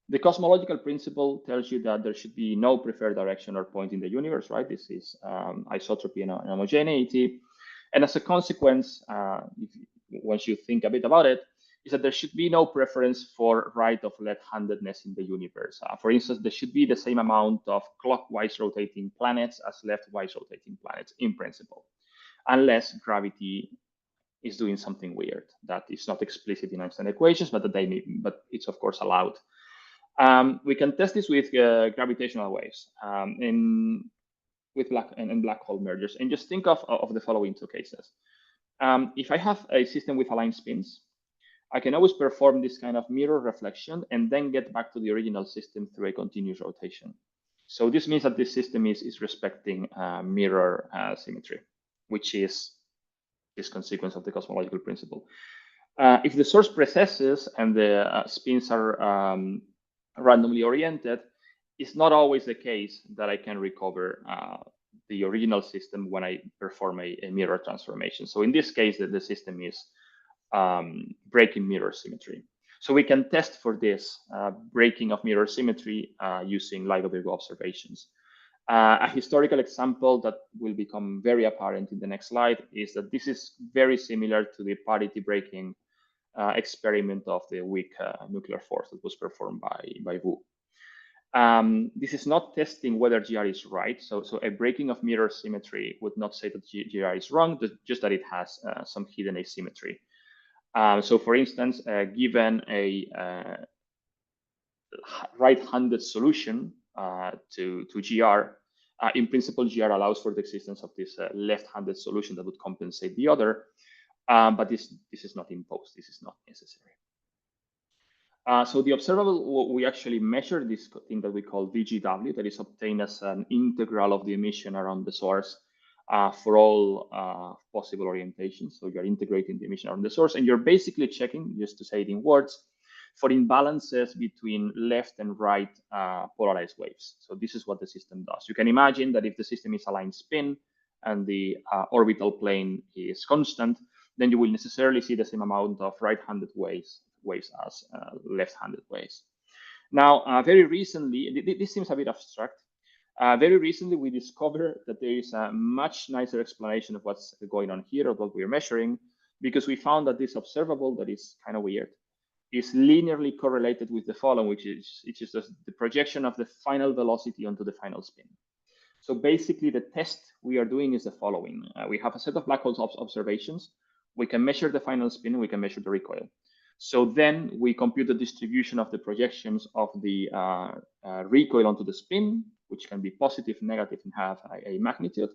the cosmological principle tells you that there should be no preferred direction or point in the universe, right? This is isotropy and homogeneity. And as a consequence, once you think a bit about it, is that there should be no preference for right of left-handedness in the universe. For instance, there should be the same amount of clockwise rotating planets as left-wise rotating planets in principle, unless gravity is doing something weird that is not explicit in Einstein equations, but but it's of course allowed. We can test this with gravitational waves with black hole mergers, and just think of the following two cases. If I have a system with aligned spins, I can always perform this kind of mirror reflection and then get back to the original system through a continuous rotation. So this means that this system is respecting mirror symmetry. which is this consequence of the cosmological principle. If the source precesses and the spins are randomly oriented, it's not always the case that I can recover the original system when I perform a mirror transformation. So in this case, the system is breaking mirror symmetry. So we can test for this breaking of mirror symmetry using LIGO-Virgo observations. A historical example that will become very apparent in the next slide is that this is very similar to the parity breaking experiment of the weak nuclear force that was performed by Wu. This is not testing whether GR is right. So a breaking of mirror symmetry would not say that GR is wrong, just that it has some hidden asymmetry. So for instance, given a right-handed solution to GR, in principle, GR allows for the existence of this left-handed solution that would compensate the other, but this is not imposed. This is not necessary. So the observable, we actually measure this thing that we call VGW, that is obtained as an integral of the emission around the source for all possible orientations. So you're integrating the emission around the source, and you're basically checking, just to say it in words, for imbalances between left and right polarized waves. So this is what the system does. You can imagine that if the system is aligned spin and the orbital plane is constant, then you will necessarily see the same amount of right-handed waves as left-handed waves. Now, very recently, this seems a bit abstract. Very recently, we discovered that there is a much nicer explanation of what's going on here, of what we're measuring, because we found that this observable, that is kind of weird, is linearly correlated with the following, which is just the projection of the final velocity onto the final spin. So basically, the test we are doing is the following. We have a set of black holes observations. We can measure the final spin, and we can measure the recoil. So then we compute the distribution of the projections of the recoil onto the spin, which can be positive, negative, and have a magnitude.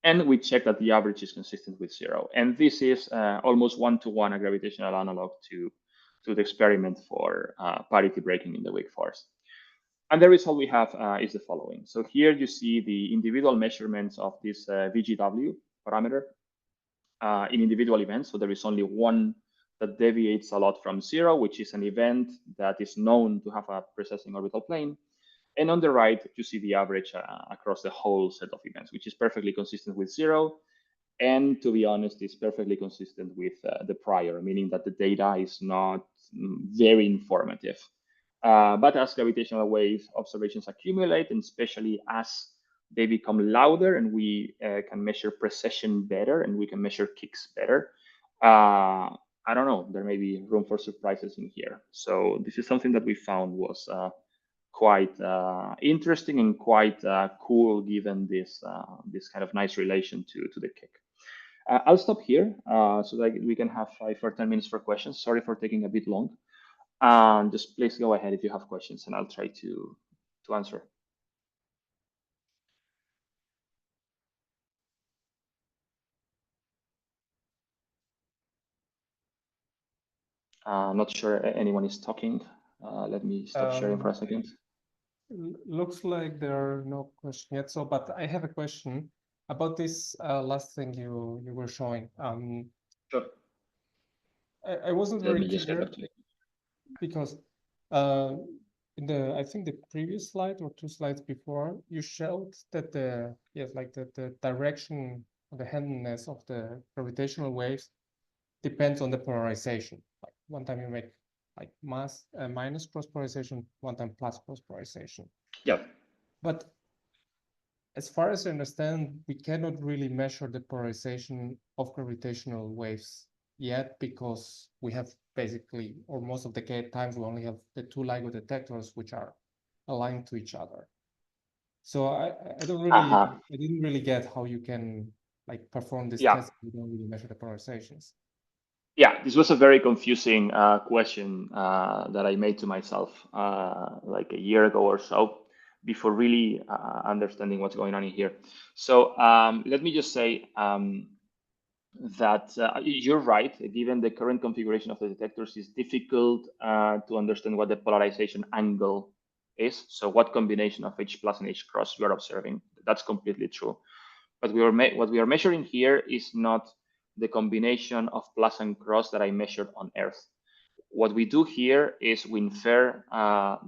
And we check that the average is consistent with 0. And this is almost one-to-one a gravitational analog to the experiment for parity breaking in the weak force. And the result we have is the following. So here you see the individual measurements of this VGW parameter in individual events. So there is only one that deviates a lot from 0, which is an event that is known to have a precessing orbital plane. And on the right, you see the average across the whole set of events, which is perfectly consistent with 0. And to be honest, it's perfectly consistent with the prior, meaning that the data is not very informative. But as gravitational wave observations accumulate, and especially as they become louder and we can measure precession better and we can measure kicks better, I don't know, there may be room for surprises in here. So this is something that we found was quite interesting and quite cool, given this this kind of nice relation to the kick. I'll stop here so that we can have 5 or 10 minutes for questions. Sorry for taking a bit long. Just please go ahead if you have questions, and I'll try to answer. Not sure anyone is talking. Let me stop sharing for a second. Looks like there are no questions yet. So, but I have a question about this last thing you were showing. Sure. I wasn't very clear because in the, I think the previous slide or 2 slides before, you showed that the direction or the handedness of the gravitational waves depends on the polarization. Like one time you make like minus cross polarization, one time plus cross polarization. Yeah. But as far as I understand, we cannot really measure the polarization of gravitational waves yet, because we have basically, or most of the times, we only have the 2 LIGO detectors which are aligned to each other. So I don't really, I didn't really get how you can like perform this test if you don't really measure the polarizations. Yeah, this was a very confusing question that I made to myself like a year ago or so, before really understanding what's going on in here. So let me just say that you're right. Given the current configuration of the detectors, it's difficult to understand what the polarization angle is. So what combination of H plus and H cross you are observing. That's completely true. But what we are measuring here is not the combination of plus and cross that I measured on Earth. What we do here is we infer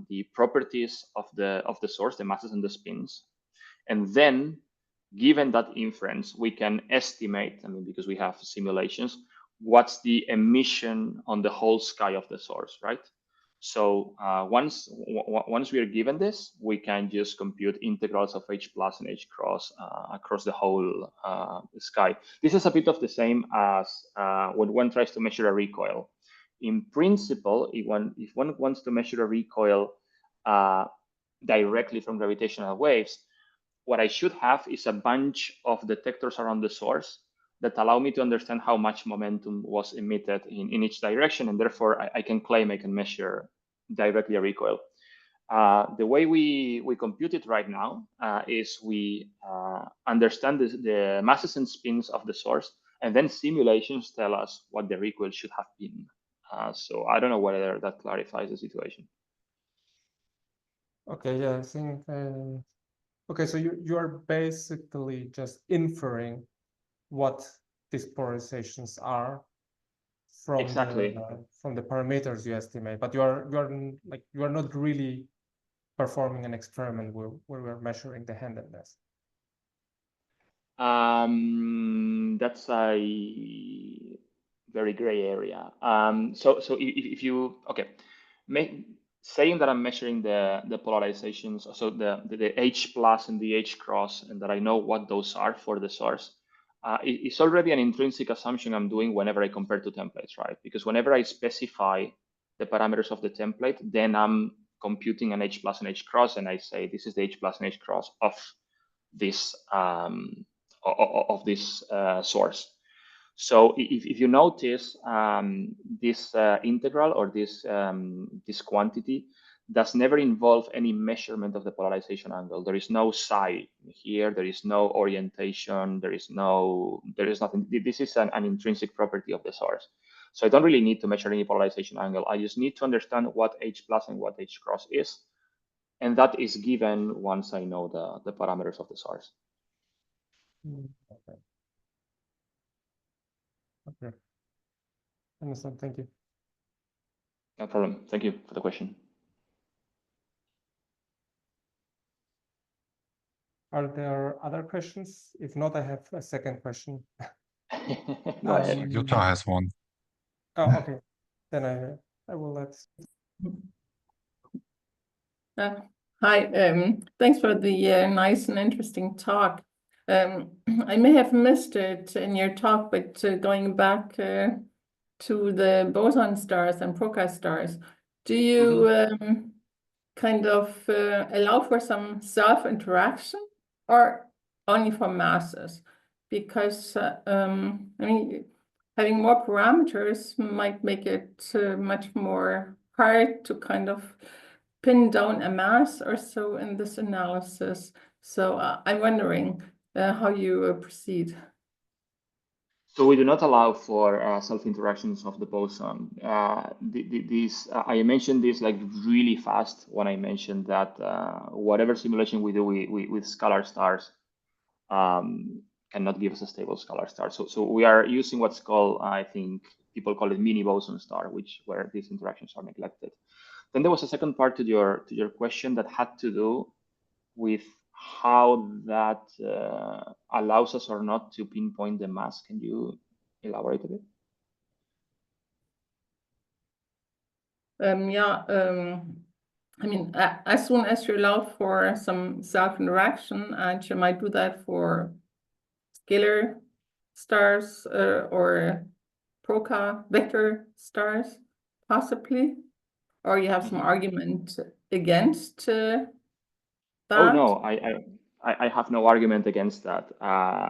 the properties of the source, the masses and the spins, and then, given that inference, we can estimate, I mean, because we have simulations, what's the emission on the whole sky of the source, right? So once we are given this, we can just compute integrals of H plus and H cross across the whole sky. This is a bit of the same as when one tries to measure a recoil. In principle, if one wants to measure a recoil directly from gravitational waves, what I should have is a bunch of detectors around the source that allow me to understand how much momentum was emitted in each direction, and therefore I can claim I can measure directly a recoil. The way we compute it right now is we understand the masses and spins of the source, and then simulations tell us what the recoil should have been. So I don't know whether that clarifies the situation. Okay, yeah, I think, okay, so you are basically just inferring what these polarizations are from Exactly. from the parameters you estimate, but you are not really performing an experiment where we're measuring the handedness. That's a very gray area. So if you, okay, saying that I'm measuring the polarizations, so the H plus and the H cross, and that I know what those are for the source, it's already an intrinsic assumption I'm doing whenever I compare two templates, right? Because whenever I specify the parameters of the template, then I'm computing an H plus and H cross, and I say this is the H plus and H cross of this source. So if you notice, this integral or this quantity does never involve any measurement of the polarization angle. There is no psi here. There is no orientation. There is nothing. This is an intrinsic property of the source. So I don't really need to measure any polarization angle. I just need to understand what H plus and what H cross is. And that is given once I know the parameters of the source. Okay. Okay. Understand. Thank you. No problem. Thank you for the question. Are there other questions? If not, I have a second question. Go ahead. Jutta has one. Oh, okay. Then I will let. Hi, thanks for the nice and interesting talk. I may have missed it in your talk, but going back to the boson stars and Proca stars, do you kind of allow for some self-interaction or only for masses? Because I mean, having more parameters might make it much more hard to kind of pin down a mass or so in this analysis. So I'm wondering how you proceed. So we do not allow for self-interactions of the boson. I mentioned this like really fast when I mentioned that whatever simulation we do with scalar stars cannot give us a stable scalar star. So we are using what's called, I think people call it mini boson star, where these interactions are neglected. Then there was a second part to your question that had to do with how that allows us or not to pinpoint the mass. Can you elaborate a bit? I mean, as soon as you allow for some self-interaction, and you might do that for scalar stars or Proca vector stars, possibly, or you have some argument against that? Oh no, I have no argument against that.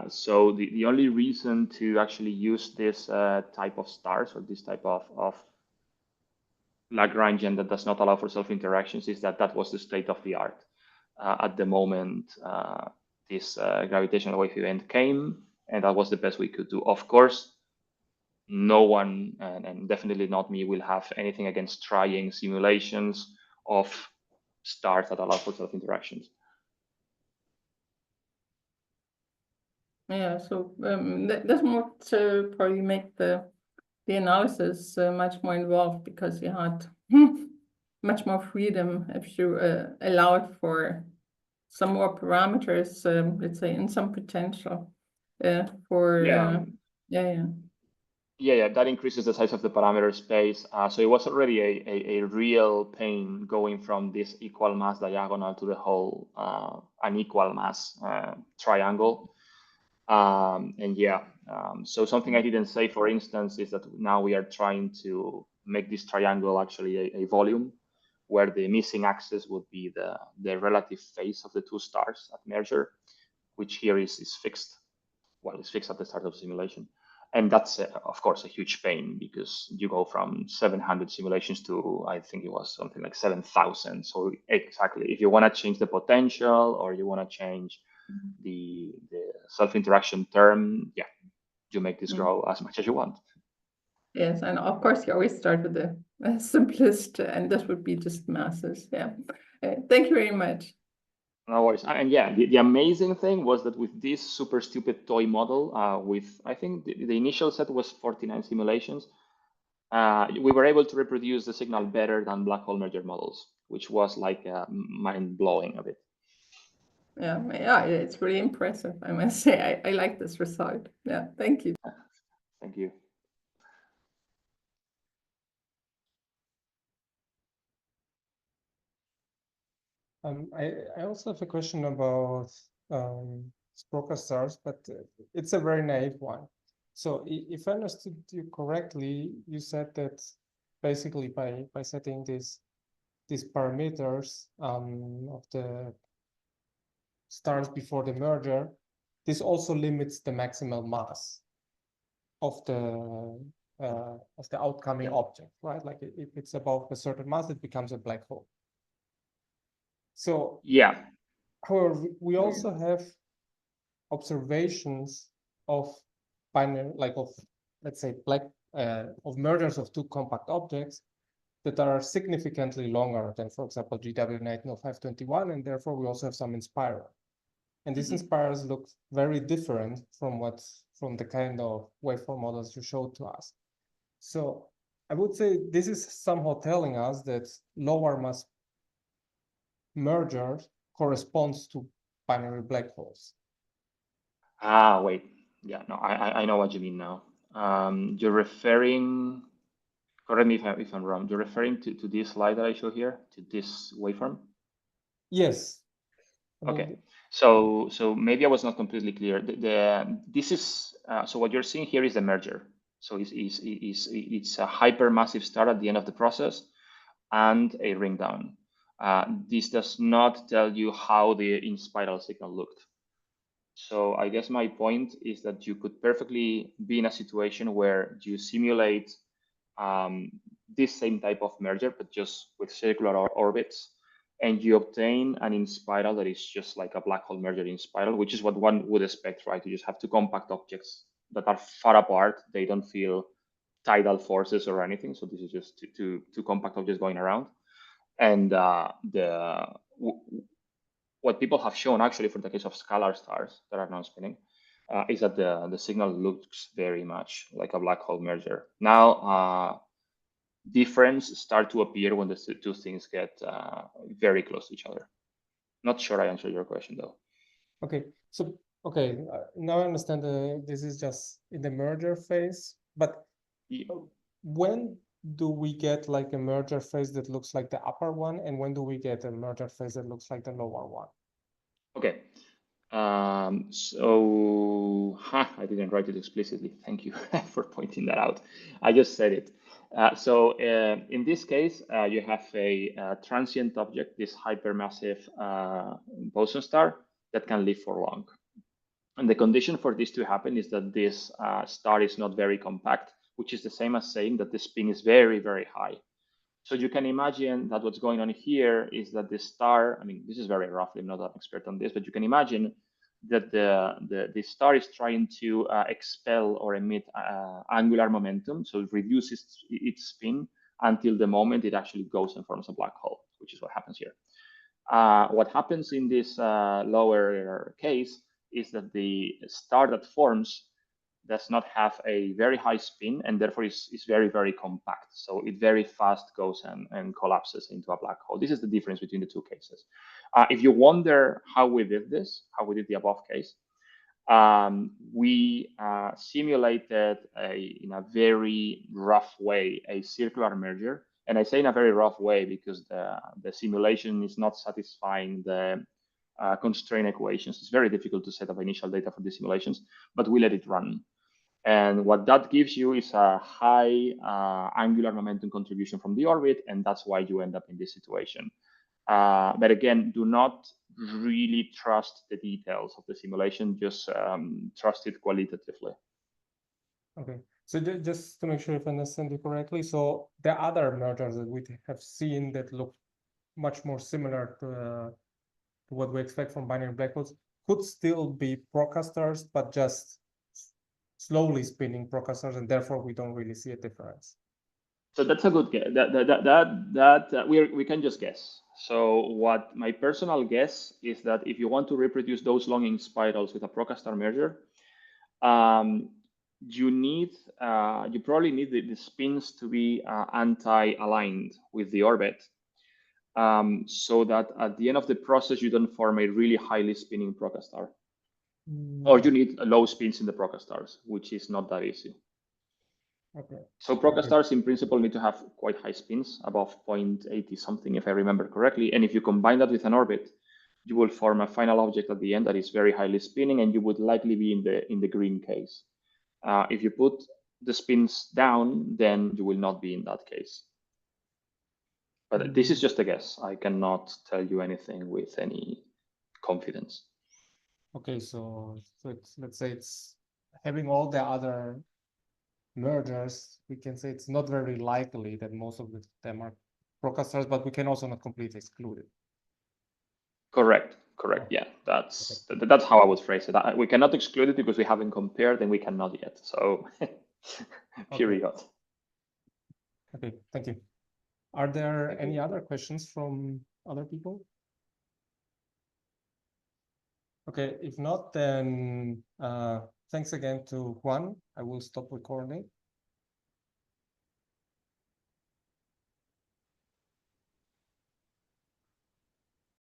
So the only reason to actually use this type of stars or this type of Lagrangian that does not allow for self-interactions is that was the state of the art. At the moment, this gravitational wave event came, and that was the best we could do. Of course, no one, and definitely not me, will have anything against trying simulations of stars that allow for self-interactions. Yeah, so that would probably make the analysis much more involved, because you had much more freedom if you allowed for some more parameters, let's say, in some potential for yeah, that increases the size of the parameter space. So it was already a real pain going from this equal mass diagonal to the whole unequal mass triangle. So something I didn't say, for instance, is that now we are trying to make this triangle actually a volume, where the missing axis would be the relative phase of the two stars at merger, which here is fixed. Well, it's fixed at the start of simulation. And that's, of course, a huge pain, because you go from 700 simulations to, I think it was something like 7,000. So exactly, if you want to change the potential, or you want to change the self-interaction term, yeah, you make this grow as much as you want. Yes, and of course you always start with the simplest, and that would be just masses. Yeah. Thank you very much. No worries. And yeah, the amazing thing was that with this super stupid toy model, with, I think the initial set was 49 simulations, we were able to reproduce the signal better than black hole merger models, which was like mind-blowing a bit. Yeah, it's really impressive, I must say. I like this result. Yeah, thank you. Thank you. I also have a question about Sprocker stars, but it's a very naive one. So if I understood you correctly, you said that basically by setting these parameters of the stars before the merger, this also limits the maximal mass of the outcoming object, right? Like if it's above a certain mass, it becomes a black hole. So yeah, however, we also have observations of binary, like of, let's say, of mergers of two compact objects that are significantly longer than, for example, GW190521, and therefore we also have some inspiral. And these inspirals look very different from the kind of waveform models you showed to us. So I would say this is somehow telling us that lower mass merger corresponds to binary black holes. Wait. Yeah, no, I know what you mean now. You're referring, correct me if I'm wrong, you're referring to this slide that I show here, to this waveform? Yes. Okay. So maybe I was not completely clear. This is so what you're seeing here is the merger. So it's a hypermassive star at the end of the process and a ring down. This does not tell you how the in-spiral signal looked. So I guess my point is that you could perfectly be in a situation where you simulate this same type of merger, but just with circular orbits, and you obtain an in-spiral that is just like a black hole merger in-spiral, which is what one would expect, right? You just have two compact objects that are far apart. They don't feel tidal forces or anything. So this is just two compact objects going around. And what people have shown actually for the case of scalar stars that are non-spinning is that the signal looks very much like a black hole merger. Now, difference start to appear when the two things get very close to each other. Not sure I answered your question though. Okay, so now I understand this is just in the merger phase, but when do we get like a merger phase that looks like the upper one, and when do we get a merger phase that looks like the lower one? Okay, I didn't write it explicitly. Thank you for pointing that out. I just said it. In this case, you have a transient object, this hypermassive boson star that can live for long. And the condition for this to happen is that this star is not very compact, which is the same as saying that the spin is very, very high. So you can imagine that what's going on here is that the star, I mean, this is very roughly, I'm not an expert on this, but you can imagine that the star is trying to expel or emit angular momentum. So it reduces its spin until the moment it actually goes and forms a black hole, which is what happens here. What happens in this lower case is that the star that forms does not have a very high spin, and therefore is very, very compact. So it very fast goes and collapses into a black hole. This is the difference between the two cases. If you wonder how we did this, how we did the above case, we simulated in a very rough way a circular merger. And I say in a very rough way because the simulation is not satisfying the constraint equations. It's very difficult to set up initial data for the simulations, but we let it run. And what that gives you is a high angular momentum contribution from the orbit, and that's why you end up in this situation. But again, do not really trust the details of the simulation, just trust it qualitatively. Okay, so just to make sure if I understand you correctly, so the other mergers that we have seen that look much more similar to what we expect from binary black holes could still be procastars, but just slowly spinning procastars, and therefore we don't really see a difference. So that's a good guess. We can just guess. So what my personal guess is that if you want to reproduce those longing spirals with a procastar merger, you probably need the spins to be anti-aligned with the orbit, so that at the end of the process you don't form a really highly spinning procastar. Or you need low spins in the procastars, which is not that easy. Okay. So procastars in principle need to have quite high spins, above 0.80 something, if I remember correctly. And if you combine that with an orbit, you will form a final object at the end that is very highly spinning, and you would likely be in the green case. If you put the spins down, then you will not be in that case. But this is just a guess. I cannot tell you anything with any confidence. Okay, so let's say it's having all the other mergers, we can say it's not very likely that most of them are procastars, but we can also not completely exclude it. Correct. Oh. Yeah, that's how I would phrase it. We cannot exclude it because we haven't compared, and we cannot yet. So period. Okay, thank you. Are there any other questions from other people? Okay, if not, then thanks again to Juan. I will stop recording.